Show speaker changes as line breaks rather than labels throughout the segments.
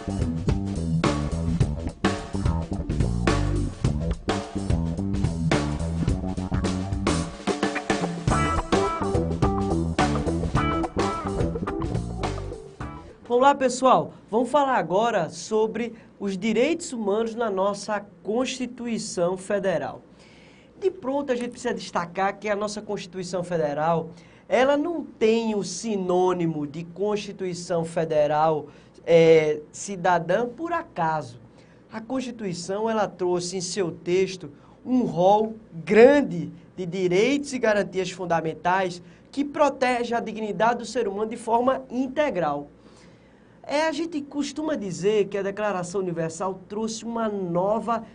Vamos lá, pessoal. Vamos falar agora sobre os direitos humanos na nossa Constituição Federal. De pronto, a gente precisa destacar que a nossa Constituição Federal, ela não tem o sinônimo de Constituição Federal cidadã por acaso. A Constituição, ela trouxe em seu texto um rol grande de direitos e garantias fundamentais que protege a dignidade do ser humano de forma integral. A gente costuma dizer que a Declaração Universal trouxe uma nova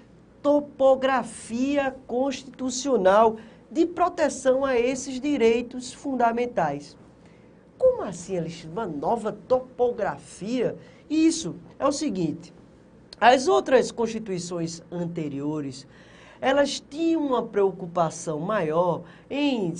topografia constitucional de proteção a esses direitos fundamentais. Como assim, Alexandre? Uma nova topografia? Isso é o seguinte, as outras constituições anteriores, elas tinham uma preocupação maior em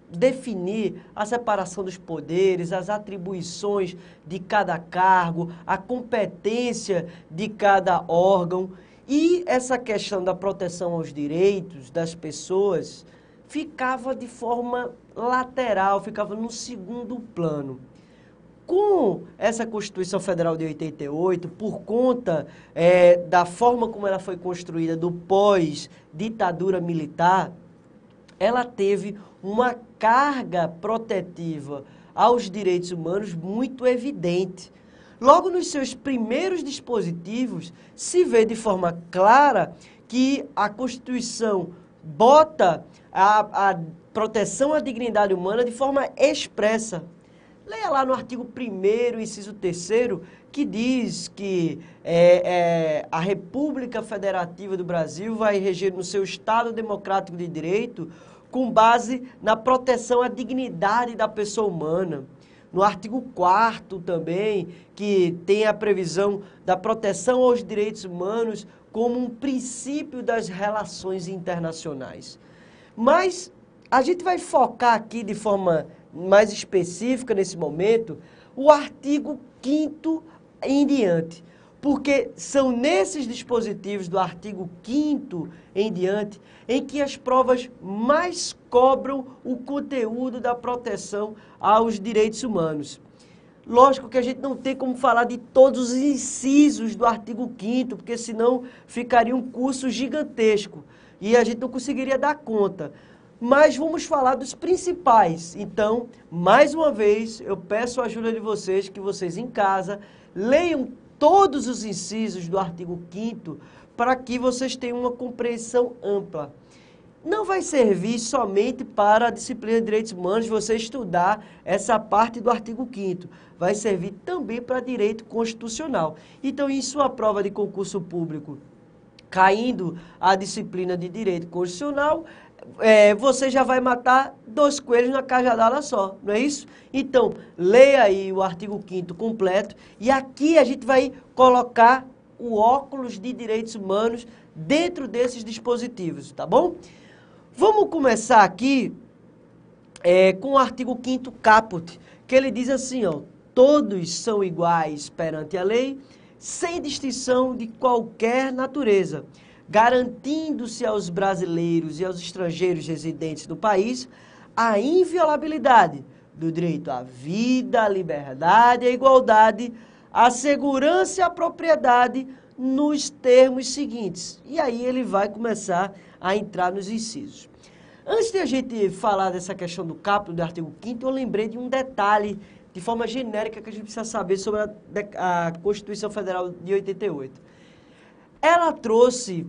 definir a separação dos poderes, as atribuições de cada cargo, a competência de cada órgão. E essa questão da proteção aos direitos das pessoas ficava de forma lateral, ficava no segundo plano. Com essa Constituição Federal de 88, por conta da forma como ela foi construída do pós-ditadura militar, ela teve uma carga protetiva aos direitos humanos muito evidente. Logo nos seus primeiros dispositivos, se vê de forma clara que a Constituição bota a proteção à dignidade humana de forma expressa. Leia lá no artigo 1º, inciso 3º, que diz que a República Federativa do Brasil vai reger no seu Estado Democrático de Direito com base na proteção à dignidade da pessoa humana. No artigo 4º também, que tem a previsão da proteção aos direitos humanos como um princípio das relações internacionais. Mas a gente vai focar aqui de forma mais específica nesse momento o artigo 5º em diante, porque são nesses dispositivos do artigo 5º em diante em que as provas mais cobram o conteúdo da proteção aos direitos humanos. Lógico que a gente não tem como falar de todos os incisos do artigo 5º, porque senão ficaria um curso gigantesco e a gente não conseguiria dar conta. Mas vamos falar dos principais. Então, mais uma vez, eu peço a ajuda de vocês, que vocês em casa leiam todos os incisos do artigo 5º para que vocês tenham uma compreensão ampla. Não vai servir somente para a disciplina de direitos humanos você estudar essa parte do artigo 5º. Vai servir também para direito constitucional. Então, em sua prova de concurso público, caindo a disciplina de direito constitucional, você já vai matar 2 coelhos na cajadada só, não é isso? Então, leia aí o artigo 5º completo e aqui a gente vai colocar o óculos de direitos humanos dentro desses dispositivos, tá bom? Vamos começar aqui com o artigo 5º caput, que ele diz assim, ó, todos são iguais perante a lei, sem distinção de qualquer natureza, garantindo-se aos brasileiros e aos estrangeiros residentes no país a inviolabilidade do direito à vida, à liberdade, à igualdade, à segurança e à propriedade nos termos seguintes. E aí ele vai começar a entrar nos incisos. Antes de a gente falar dessa questão do caput do artigo 5º, eu lembrei de um detalhe de forma genérica que a gente precisa saber sobre a Constituição Federal de 88. Ela trouxe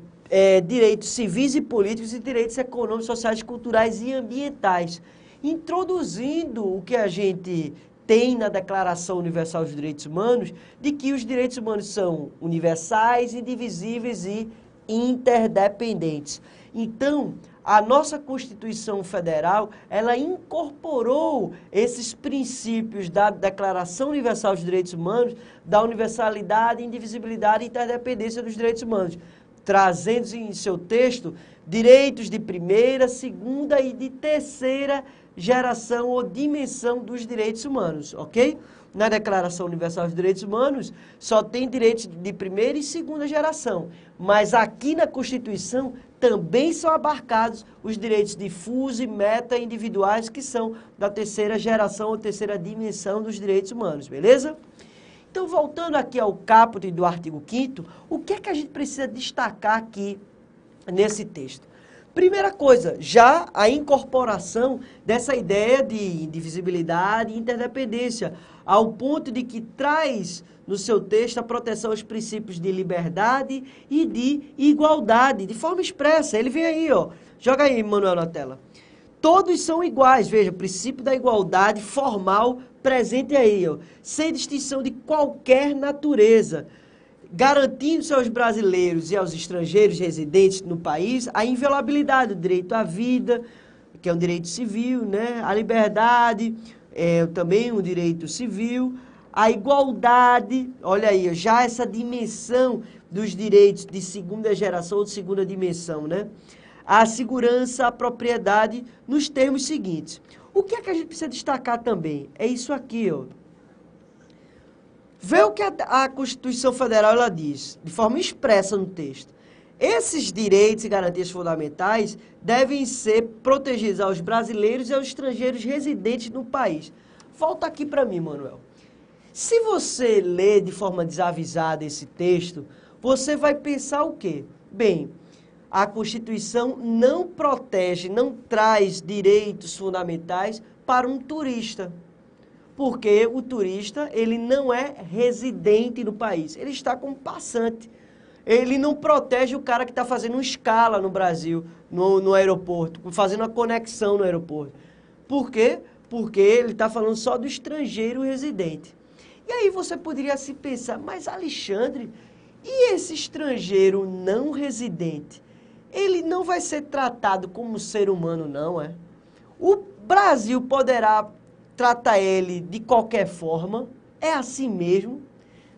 direitos civis e políticos e direitos econômicos, sociais, culturais e ambientais, introduzindo o que a gente tem na Declaração Universal dos Direitos Humanos, de que os direitos humanos são universais, indivisíveis e interdependentes. Então, a nossa Constituição Federal, ela incorporou esses princípios da Declaração Universal dos Direitos Humanos, da universalidade, indivisibilidade e interdependência dos direitos humanos, trazendo em seu texto direitos de primeira, segunda e de terceira geração ou dimensão dos direitos humanos, ok? Na Declaração Universal dos Direitos Humanos, só tem direitos de primeira e segunda geração, mas aqui na Constituição também são abarcados os direitos difusos e meta-individuais, que são da terceira geração ou terceira dimensão dos direitos humanos, beleza? Então, voltando aqui ao caput do artigo 5º, o que é que a gente precisa destacar aqui nesse texto? Primeira coisa, já a incorporação dessa ideia de indivisibilidade e interdependência, ao ponto de que traz no seu texto a proteção aos princípios de liberdade e de igualdade, de forma expressa. Ele vem aí, ó. Joga aí, Manuel, na tela. Todos são iguais, veja, o princípio da igualdade formal presente aí, ó, sem distinção de qualquer natureza, garantindo-se aos brasileiros e aos estrangeiros residentes no país a inviolabilidade do direito à vida, que é um direito civil, né? A liberdade é também um direito civil, a igualdade, olha aí, já essa dimensão dos direitos de segunda geração ou de segunda dimensão, né? A segurança, a propriedade, nos termos seguintes. O que é que a gente precisa destacar também? É isso aqui, ó. Vê o que a Constituição Federal ela diz, de forma expressa no texto. Esses direitos e garantias fundamentais devem ser protegidos aos brasileiros e aos estrangeiros residentes no país. Volta aqui para mim, Manuel. Se você lê de forma desavisada esse texto, você vai pensar o quê? Bem, a Constituição não protege, não traz direitos fundamentais para um turista. Porque o turista, ele não é residente no país, ele está como passante. Ele não protege o cara que está fazendo uma escala no Brasil, no aeroporto, fazendo uma conexão no aeroporto. Por quê? Porque ele está falando só do estrangeiro residente. E aí você poderia se pensar, mas Alexandre, e esse estrangeiro não residente? Ele não vai ser tratado como ser humano, não, é? O Brasil poderá tratar ele de qualquer forma? É assim mesmo?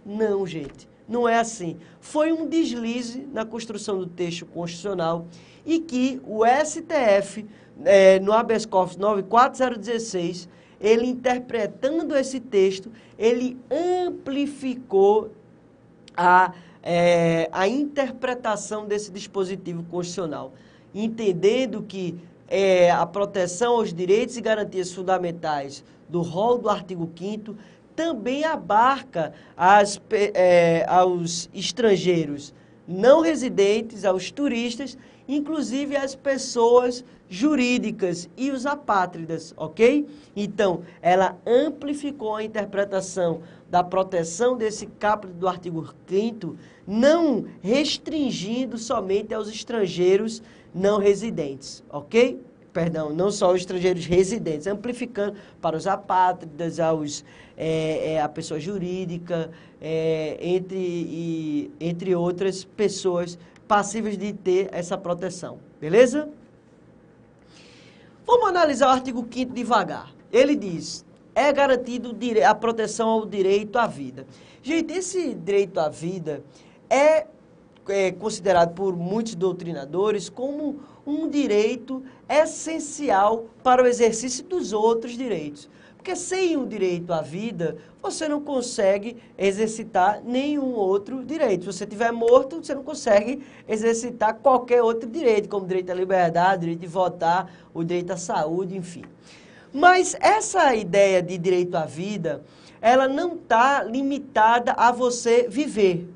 Não, gente, não é assim. Foi um deslize na construção do texto constitucional e que o STF, no habeas corpus 94016, ele interpretando esse texto, ele amplificou a interpretação desse dispositivo constitucional, entendendo que a proteção aos direitos e garantias fundamentais do rol do artigo 5º também abarca aos estrangeiros não residentes, aos turistas, inclusive as pessoas jurídicas e os apátridas, ok? Então, ela amplificou a interpretação da proteção desse caput do artigo 5º, não restringindo somente aos estrangeiros não residentes, ok? Perdão, não só os estrangeiros residentes, amplificando para os apátridas, a pessoa jurídica, entre outras pessoas passíveis de ter essa proteção, beleza? Vamos analisar o artigo 5º devagar. Ele diz, é garantido a proteção ao direito à vida. Gente, esse direito à vida é considerado por muitos doutrinadores como um direito essencial para o exercício dos outros direitos. Porque sem o direito à vida, você não consegue exercitar nenhum outro direito. Se você estiver morto, você não consegue exercitar qualquer outro direito, como direito à liberdade, direito de votar, o direito à saúde, enfim. Mas essa ideia de direito à vida, ela não está limitada a você viver.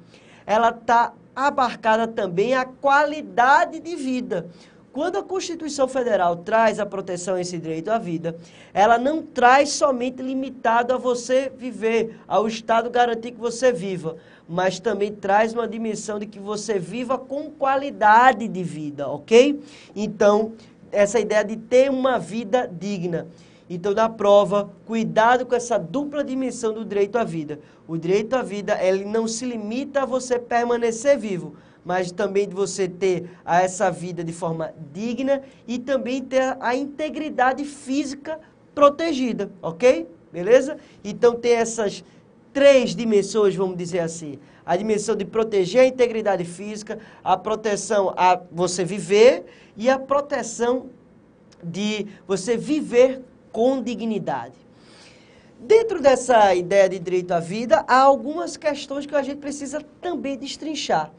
Ela está abarcada também a qualidade de vida. Quando a Constituição Federal traz a proteção a esse direito à vida, ela não traz somente limitado a você viver, ao Estado garantir que você viva, mas também traz uma dimensão de que você viva com qualidade de vida, ok? Então, essa ideia de ter uma vida digna. Então, na prova, cuidado com essa dupla dimensão do direito à vida. O direito à vida, ele não se limita a você permanecer vivo, mas também de você ter essa vida de forma digna e também ter a integridade física protegida, ok? Beleza? Então, tem essas três dimensões, vamos dizer assim. A dimensão de proteger a integridade física, a proteção a você viver e a proteção de você viver com dignidade. Dentro dessa ideia de direito à vida, há algumas questões que a gente precisa também destrinchar.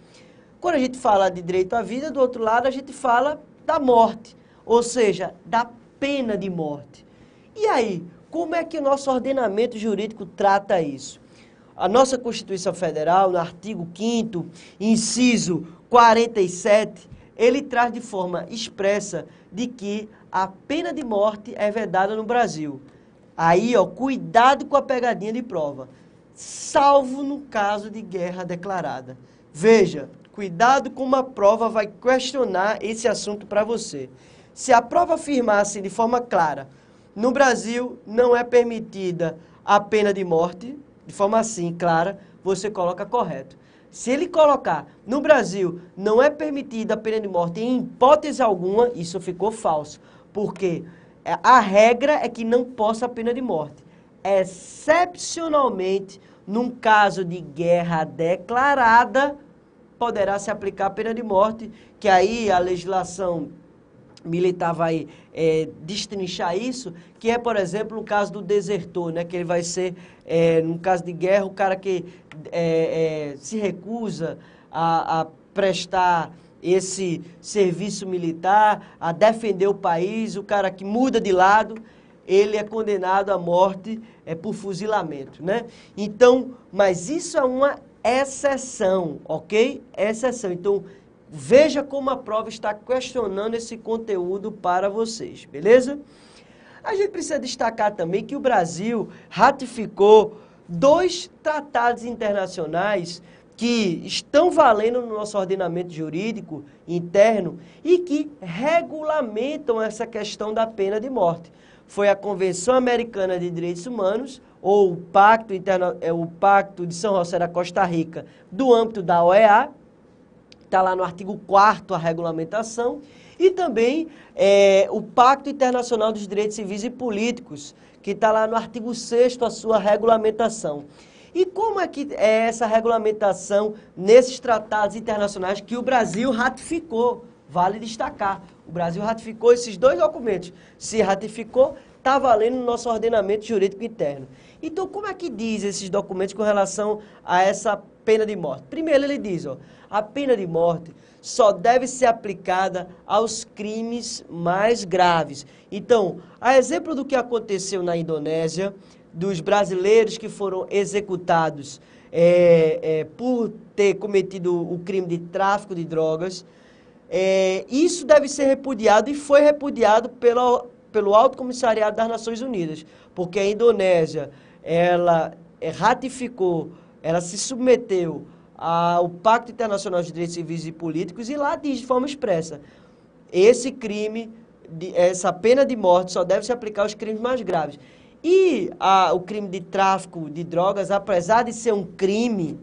Quando a gente fala de direito à vida, do outro lado a gente fala da morte, ou seja, da pena de morte. E aí, como é que o nosso ordenamento jurídico trata isso? A nossa Constituição Federal, no artigo 5º, inciso 47, ele traz de forma expressa de que a pena de morte é vedada no Brasil. Aí, ó, cuidado com a pegadinha de prova, salvo no caso de guerra declarada. Veja, cuidado como a prova vai questionar esse assunto para você. Se a prova afirmasse de forma clara, no Brasil não é permitida a pena de morte, de forma assim, clara, você coloca correto. Se ele colocar, no Brasil não é permitida a pena de morte em hipótese alguma, isso ficou falso, porque a regra é que não possa a pena de morte. Excepcionalmente, num caso de guerra declarada, poderá se aplicar a pena de morte, que aí a legislação militar vai destrinchar isso, que é, por exemplo, no caso do desertor, né, que ele vai ser, no caso de guerra, o cara que se recusa a prestar esse serviço militar, a defender o país, o cara que muda de lado, ele é condenado à morte por fuzilamento, né? Então, mas isso é uma exceção, ok? Exceção. Então, veja como a prova está questionando esse conteúdo para vocês, beleza? A gente precisa destacar também que o Brasil ratificou 2 tratados internacionais que estão valendo no nosso ordenamento jurídico interno e que regulamentam essa questão da pena de morte. Foi a Convenção Americana de Direitos Humanos, ou o Pacto de São José da Costa Rica, do âmbito da OEA, está lá no artigo 4º a regulamentação, e também o Pacto Internacional dos Direitos Civis e Políticos, que está lá no artigo 6º a sua regulamentação. E como é que é essa regulamentação nesses tratados internacionais que o Brasil ratificou? Vale destacar, o Brasil ratificou esses 2 documentos. Se ratificou, está valendo no nosso ordenamento jurídico interno. Então, como é que diz esses documentos com relação a essa pena de morte? Primeiro, ele diz, ó, a pena de morte só deve ser aplicada aos crimes mais graves. Então, a exemplo do que aconteceu na Indonésia, dos brasileiros que foram executados por ter cometido o crime de tráfico de drogas, isso deve ser repudiado e foi repudiado pelo Alto Comissariado das Nações Unidas, porque a Indonésia, ela ratificou, ela se submeteu ao Pacto Internacional de Direitos Civis e Políticos e lá diz de forma expressa, esse crime, essa pena de morte só deve se aplicar aos crimes mais graves. E o crime de tráfico de drogas, apesar de ser um crime,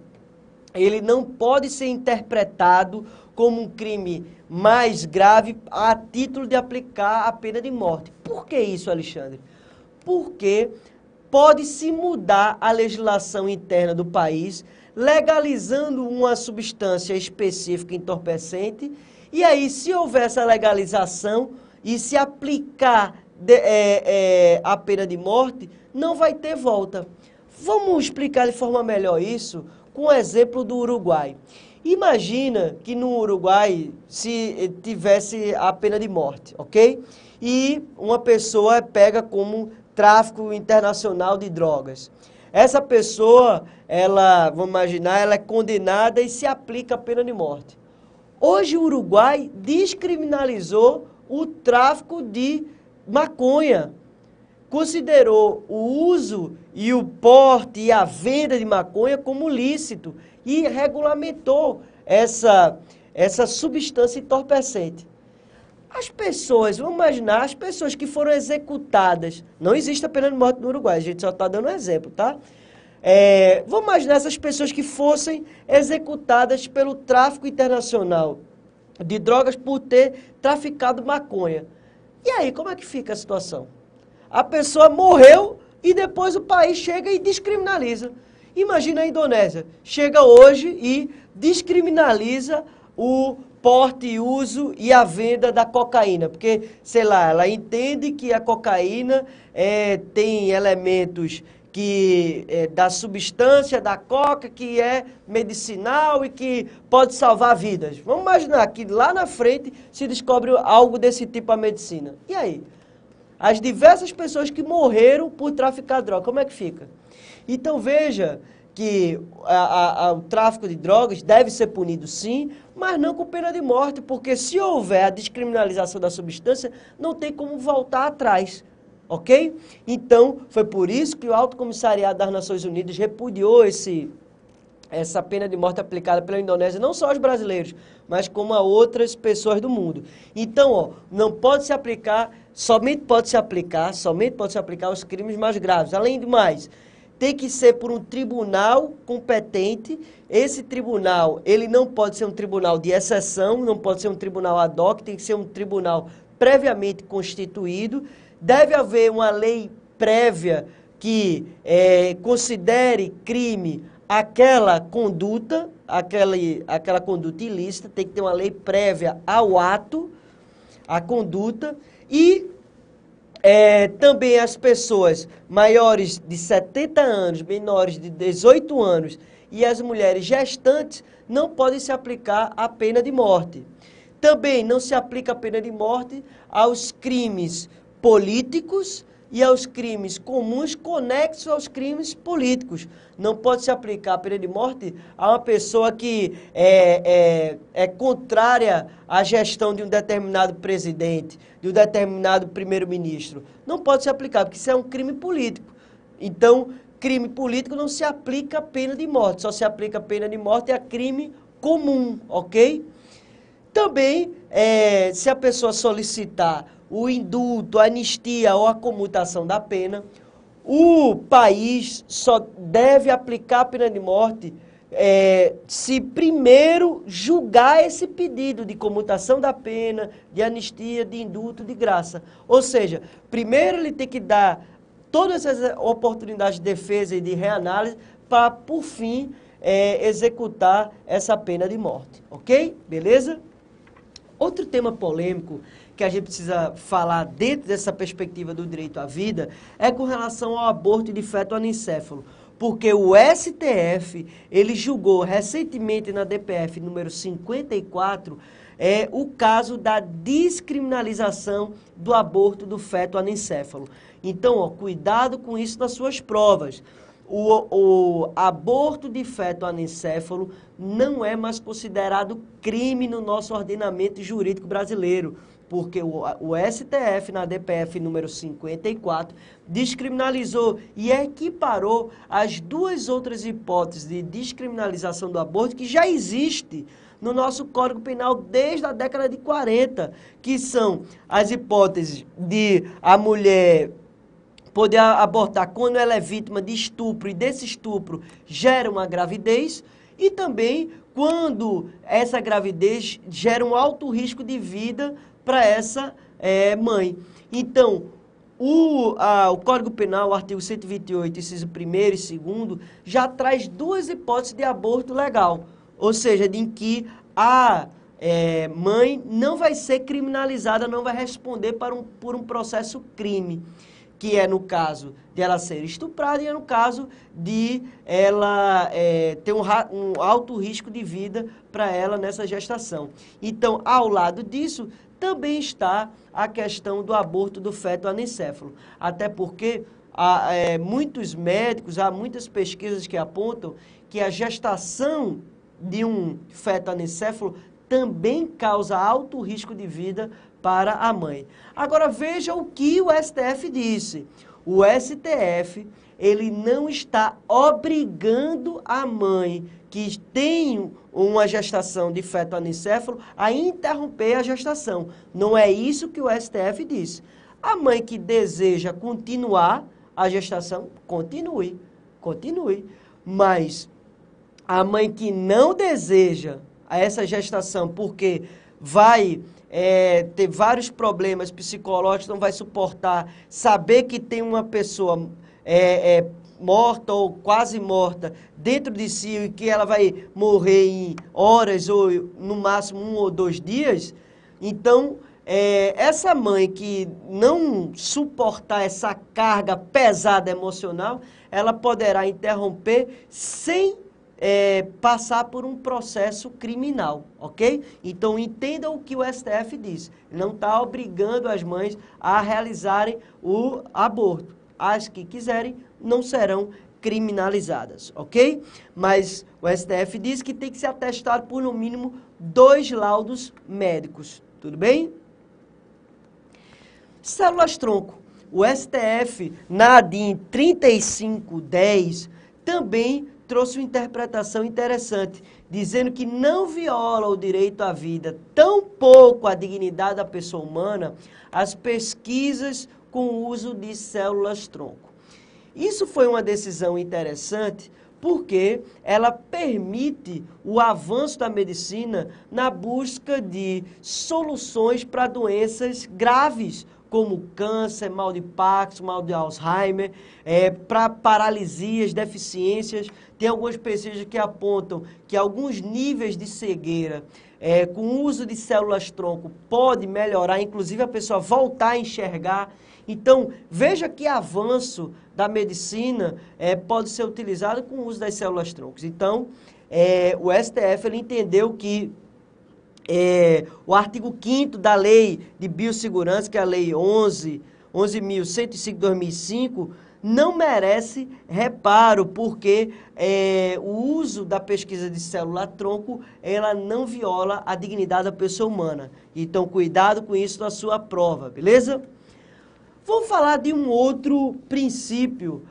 ele não pode ser interpretado como um crime mais grave a título de aplicar a pena de morte. Por que isso, Alexandre? Porque pode-se mudar a legislação interna do país, legalizando uma substância específica entorpecente, e aí, se houver essa legalização e se aplicar a pena de morte, não vai ter volta. Vamos explicar de forma melhor isso com o exemplo do Uruguai. Imagina que no Uruguai se tivesse a pena de morte, ok? E uma pessoa é pega como tráfico internacional de drogas. Essa pessoa, vamos imaginar, ela é condenada e se aplica a pena de morte. Hoje o Uruguai descriminalizou o tráfico de maconha, considerou o uso e o porte e a venda de maconha como lícito e regulamentou essa substância entorpecente. As pessoas, vamos imaginar, as pessoas que foram executadas, não existe a pena de morte no Uruguai, a gente só está dando um exemplo, tá? Vamos imaginar essas pessoas que fossem executadas pelo tráfico internacional de drogas por ter traficado maconha. E aí, como é que fica a situação? A pessoa morreu e depois o país chega e descriminaliza. Imagina a Indonésia, chega hoje e descriminaliza o porte, uso e a venda da cocaína, porque, sei lá, ela entende que a cocaína tem elementos da substância da coca que é medicinal e que pode salvar vidas. Vamos imaginar que lá na frente se descobre algo desse tipo a medicina. E aí? As diversas pessoas que morreram por traficar droga, como é que fica? Então veja que o tráfico de drogas deve ser punido sim, mas não com pena de morte, porque se houver a descriminalização da substância, não tem como voltar atrás. Ok? Então, foi por isso que o Alto Comissariado das Nações Unidas repudiou essa pena de morte aplicada pela Indonésia, não só aos brasileiros, mas como a outras pessoas do mundo. Então, ó, não pode se aplicar, somente pode se aplicar aos crimes mais graves. Além do mais, tem que ser por um tribunal competente. Esse tribunal, ele não pode ser um tribunal de exceção, não pode ser um tribunal ad hoc, tem que ser um tribunal previamente constituído. Deve haver uma lei prévia que considere crime aquela conduta ilícita, tem que ter uma lei prévia ao ato, à conduta, e também as pessoas maiores de 70 anos, menores de 18 anos e as mulheres gestantes não podem se aplicar a pena de morte. Também não se aplica a pena de morte aos crimes políticos e aos crimes comuns conexos aos crimes políticos. Não pode se aplicar a pena de morte a uma pessoa que é contrária à gestão de um determinado presidente, de um determinado primeiro-ministro. Não pode se aplicar, porque isso é um crime político. Então, crime político não se aplica a pena de morte, só se aplica a pena de morte a crime comum, ok? Também, se a pessoa solicitar o indulto, a anistia ou a comutação da pena, o país só deve aplicar a pena de morte se primeiro julgar esse pedido de comutação da pena, de anistia, de indulto, de graça. Ou seja, primeiro ele tem que dar todas as oportunidades de defesa e de reanálise para, por fim, executar essa pena de morte. Ok? Beleza? Outro tema polêmico que a gente precisa falar dentro dessa perspectiva do direito à vida é com relação ao aborto de feto anencéfalo. Porque o STF, ele julgou recentemente na DPF número 54, o caso da descriminalização do aborto do feto anencéfalo. Então, ó, cuidado com isso nas suas provas. O aborto de feto anencéfalo não é mais considerado crime no nosso ordenamento jurídico brasileiro, porque o STF, na DPF número 54, descriminalizou e equiparou as duas outras hipóteses de descriminalização do aborto que já existe no nosso Código Penal desde a década de 40, que são as hipóteses de a mulher poder abortar quando ela é vítima de estupro e desse estupro gera uma gravidez, e também quando essa gravidez gera um alto risco de vida para essa mãe. Então, o Código Penal, o artigo 128, inciso 1º e 2º, já traz duas hipóteses de aborto legal, ou seja, em que a mãe não vai ser criminalizada, não vai responder por um processo crime, que é no caso de ela ser estuprada e é no caso de ela ter um alto risco de vida para ela nessa gestação. Então, ao lado disso, também está a questão do aborto do feto anencéfalo. Até porque há muitos médicos, há muitas pesquisas que apontam que a gestação de um feto anencéfalo também causa alto risco de vida para a mãe. Agora veja o que o STF disse. O STF, ele não está obrigando a mãe que tem uma gestação de feto anencéfalo a interromper a gestação. Não é isso que o STF disse. A mãe que deseja continuar a gestação, continue. Mas a mãe que não deseja essa gestação porque vai ter vários problemas psicológicos, não vai suportar saber que tem uma pessoa morta ou quase morta dentro de si e que ela vai morrer em horas ou no máximo 1 ou 2 dias, então essa mãe que não suportar essa carga pesada emocional, ela poderá interromper sem passar por um processo criminal, ok? Então entendam o que o STF diz. Não está obrigando as mães a realizarem o aborto. As que quiserem não serão criminalizadas, ok? Mas o STF diz que tem que ser atestado por no mínimo 2 laudos médicos, tudo bem? Células-tronco. O STF, na ADIM 3510, também trouxe uma interpretação interessante, dizendo que não viola o direito à vida, tampouco a dignidade da pessoa humana, as pesquisas com o uso de células-tronco. Isso foi uma decisão interessante porque ela permite o avanço da medicina na busca de soluções para doenças graves, como câncer, mal de Parkinson, mal de Alzheimer, para paralisias, deficiências. Tem algumas pesquisas que apontam que alguns níveis de cegueira, com o uso de células-tronco, pode melhorar, inclusive a pessoa voltar a enxergar. Então, veja que avanço da medicina pode ser utilizado com o uso das células-troncos. Então, o STF ele entendeu que o artigo 5º da Lei de Biossegurança, que é a Lei 11.105/2005, não merece reparo, porque o uso da pesquisa de célula-tronco, ela não viola a dignidade da pessoa humana. Então, cuidado com isso na sua prova, beleza? Vou falar de um outro princípio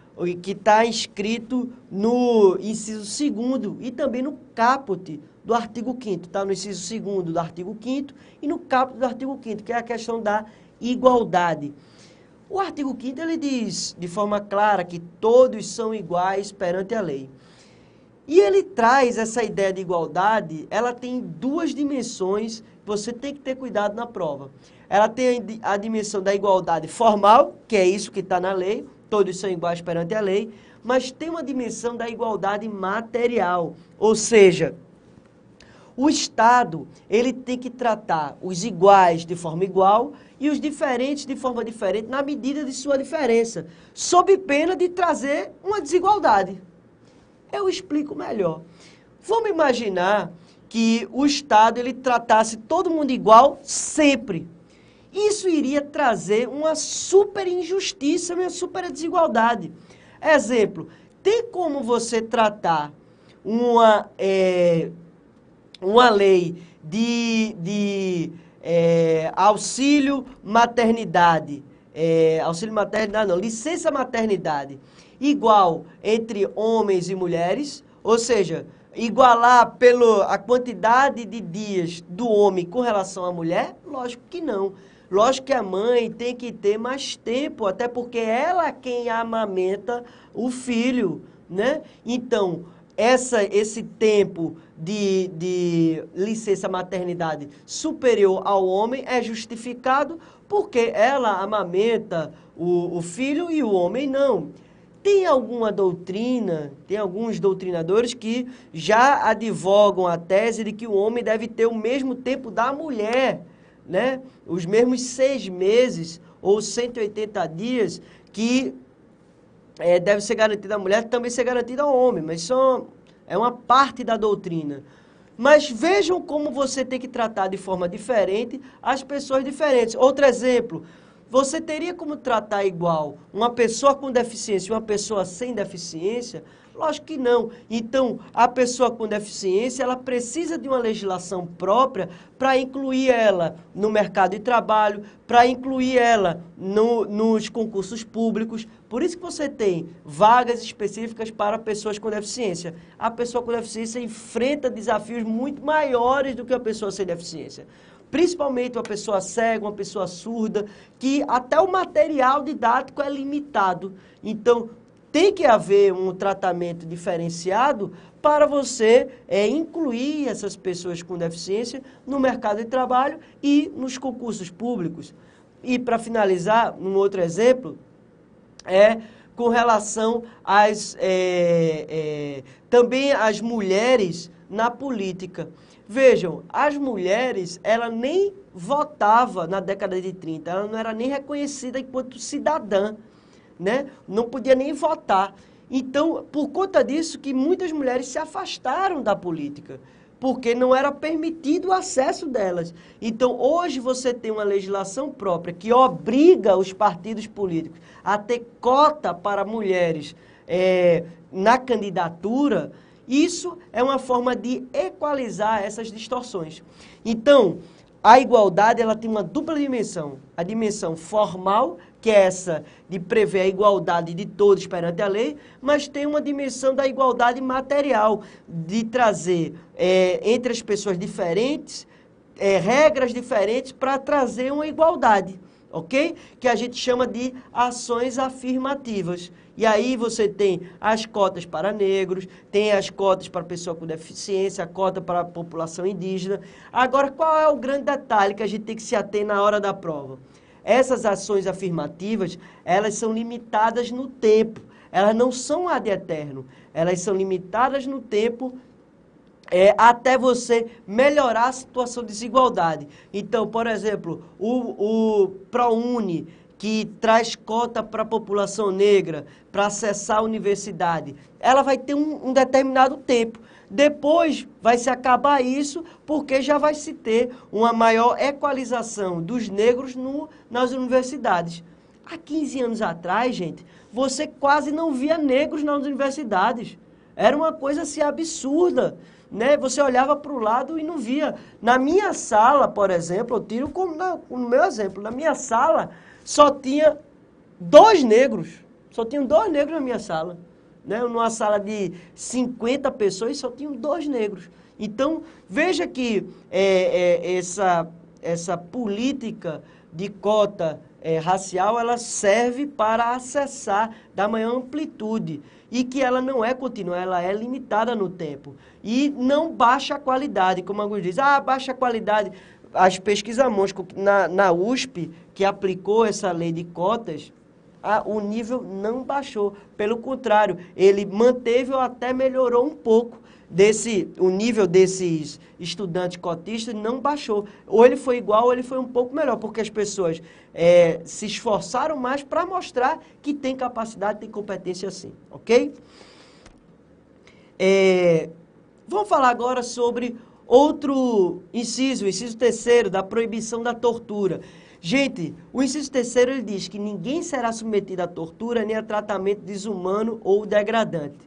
que está inscrito no inciso 2º e também no caput do artigo 5º. Está no inciso 2º do artigo 5º e no caput do artigo 5º, que é a questão da igualdade. O artigo 5º ele diz de forma clara que todos são iguais perante a lei. E ele traz essa ideia de igualdade, ela tem 2 dimensões que você tem que ter cuidado na prova. Ela tem a dimensão da igualdade formal, que é isso que está na lei, todos são iguais perante a lei, mas tem uma dimensão da igualdade material, ou seja, o Estado ele tem que tratar os iguais de forma igual e os diferentes de forma diferente na medida de sua diferença, sob pena de trazer uma desigualdade. Eu explico melhor. Vamos imaginar que o Estado ele tratasse todo mundo igual sempre. Isso iria trazer uma super injustiça, uma super desigualdade. Exemplo, tem como você tratar uma lei de auxílio maternidade, licença maternidade, igual entre homens e mulheres, ou seja, igualar a quantidade de dias do homem com relação à mulher? Lógico que não. Lógico que a mãe tem que ter mais tempo, até porque ela é quem amamenta o filho, né? Então, esse tempo de licença maternidade superior ao homem é justificado porque ela amamenta o filho e o homem não. Tem alguma doutrina, tem alguns doutrinadores que já advogam a tese de que o homem deve ter o mesmo tempo da mulher, né? Os mesmos 6 meses ou 180 dias que deve ser garantido à mulher, também ser garantido ao homem, mas isso é uma parte da doutrina. Mas vejam como você tem que tratar de forma diferente as pessoas diferentes. Outro exemplo, você teria como tratar igual uma pessoa com deficiência e uma pessoa sem deficiência? Lógico que não. Então, a pessoa com deficiência, ela precisa de uma legislação própria para incluir ela no mercado de trabalho, para incluir ela nos concursos públicos. Por isso que você tem vagas específicas para pessoas com deficiência. A pessoa com deficiência enfrenta desafios muito maiores do que a pessoa sem deficiência. Principalmente uma pessoa cega, uma pessoa surda, que até o material didático é limitado. Então, tem que haver um tratamento diferenciado para você incluir essas pessoas com deficiência no mercado de trabalho e nos concursos públicos. E para finalizar, um outro exemplo com relação também às mulheres na política. Vejam, as mulheres, ela nem votava na década de 30, ela não era nem reconhecida enquanto cidadã, né? Não podia nem votar. Então, por conta disso que muitas mulheres se afastaram da política, porque não era permitido o acesso delas. Então, hoje você tem uma legislação própria que obriga os partidos políticos a ter cota para mulheres na candidatura. Isso é uma forma de equalizar essas distorções. Então, a igualdade ela tem uma dupla dimensão. A dimensão formal, que é essa de prever a igualdade de todos perante a lei, mas tem uma dimensão da igualdade material, de trazer entre as pessoas diferentes, regras diferentes para trazer uma igualdade, ok? Que a gente chama de ações afirmativas. E aí você tem as cotas para negros, tem as cotas para pessoa com deficiência, a cota para a população indígena. Agora, qual é o grande detalhe que a gente tem que se ater na hora da prova? Essas ações afirmativas, elas são limitadas no tempo. Elas não são ad eterno. Elas são limitadas no tempo até você melhorar a situação de desigualdade. Então, por exemplo, o ProUni, que traz cota para a população negra, para acessar a universidade, ela vai ter um determinado tempo. Depois vai se acabar isso, porque já vai se ter uma maior equalização dos negros nas universidades. Há 15 anos atrás, gente, você quase não via negros nas universidades. Era uma coisa assim absurda, né? Você olhava para o lado e não via. Na minha sala, por exemplo, eu tiro como no meu exemplo, na minha sala só tinha 2 negros. Só tinham 2 negros na minha sala. Né? Numa sala de 50 pessoas, só tinham 2 negros. Então, veja que essa política de cota racial, ela serve para acessar da maior amplitude. E que ela não é contínua, ela é limitada no tempo. E não baixa a qualidade, como alguns dizem. Baixa a qualidade. As pesquisas mostram que na USP, que aplicou essa lei de cotas, o nível não baixou. Pelo contrário, ele manteve ou até melhorou um pouco. O nível desses estudantes cotistas não baixou. Ou ele foi igual ou ele foi um pouco melhor, porque as pessoas se esforçaram mais para mostrar que tem capacidade, tem competência sim, ok? Vamos falar agora sobre outro inciso, o inciso 3º, da proibição da tortura. Gente, o inciso 3º ele diz que ninguém será submetido à tortura nem a tratamento desumano ou degradante.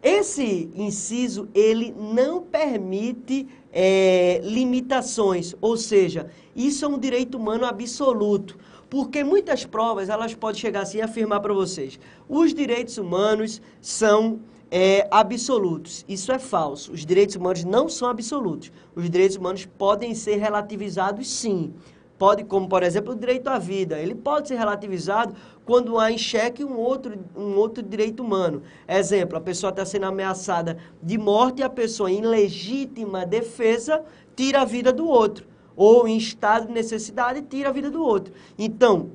Esse inciso, ele não permite limitações, ou seja, isso é um direito humano absoluto, porque muitas provas, elas podem chegar assim e afirmar para vocês, os direitos humanos são absolutos. Isso é falso, os direitos humanos não são absolutos, os direitos humanos podem ser relativizados sim. Pode, como por exemplo o direito à vida, ele pode ser relativizado quando há em xeque um outro direito humano. Exemplo, a pessoa está sendo ameaçada de morte e a pessoa em legítima defesa tira a vida do outro. Ou em estado de necessidade tira a vida do outro. Então,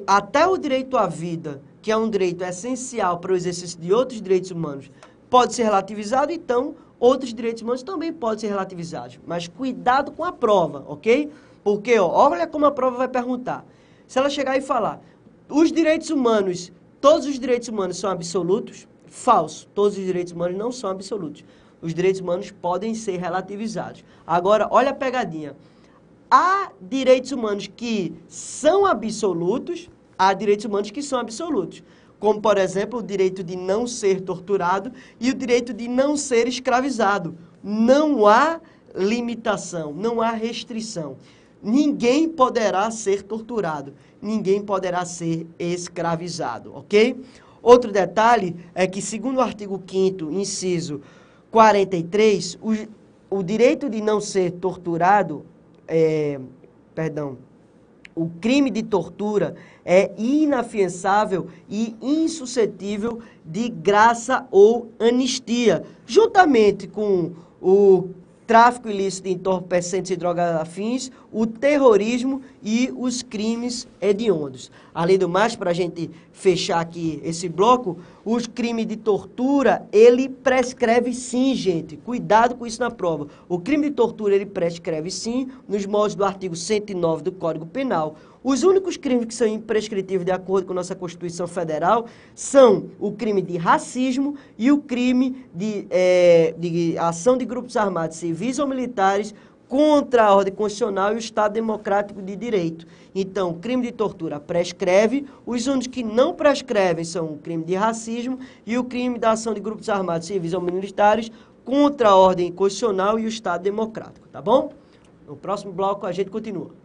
até o direito à vida, que é um direito essencial para o exercício de outros direitos humanos, pode ser relativizado, então outros direitos humanos também podem ser relativizados. Mas cuidado com a prova, ok? Porque, olha como a prova vai perguntar. Se ela chegar e falar, os direitos humanos, todos os direitos humanos são absolutos? Falso. Todos os direitos humanos não são absolutos. Os direitos humanos podem ser relativizados. Agora, olha a pegadinha. Há direitos humanos que são absolutos, há direitos humanos que são absolutos. Como, por exemplo, o direito de não ser torturado e o direito de não ser escravizado. Não há limitação, não há restrição. Ninguém poderá ser torturado, ninguém poderá ser escravizado, ok? Outro detalhe é que, segundo o artigo 5º, inciso 43, o direito de não ser torturado, o crime de tortura é inafiançável e insuscetível de graça ou anistia, juntamente com o tráfico ilícito de entorpecentes e drogas afins, o terrorismo e os crimes hediondos. Além do mais, para a gente fechar aqui esse bloco, os crimes de tortura, ele prescreve sim, gente. Cuidado com isso na prova. O crime de tortura, ele prescreve sim, nos moldes do artigo 109 do Código Penal. Os únicos crimes que são imprescritíveis de acordo com a nossa Constituição Federal são o crime de racismo e o crime de ação de grupos armados civis ou militares contra a ordem constitucional e o Estado democrático de direito. Então, o crime de tortura prescreve, os únicos que não prescrevem são o crime de racismo e o crime da ação de grupos armados civis ou militares contra a ordem constitucional e o Estado democrático, tá bom? No próximo bloco a gente continua.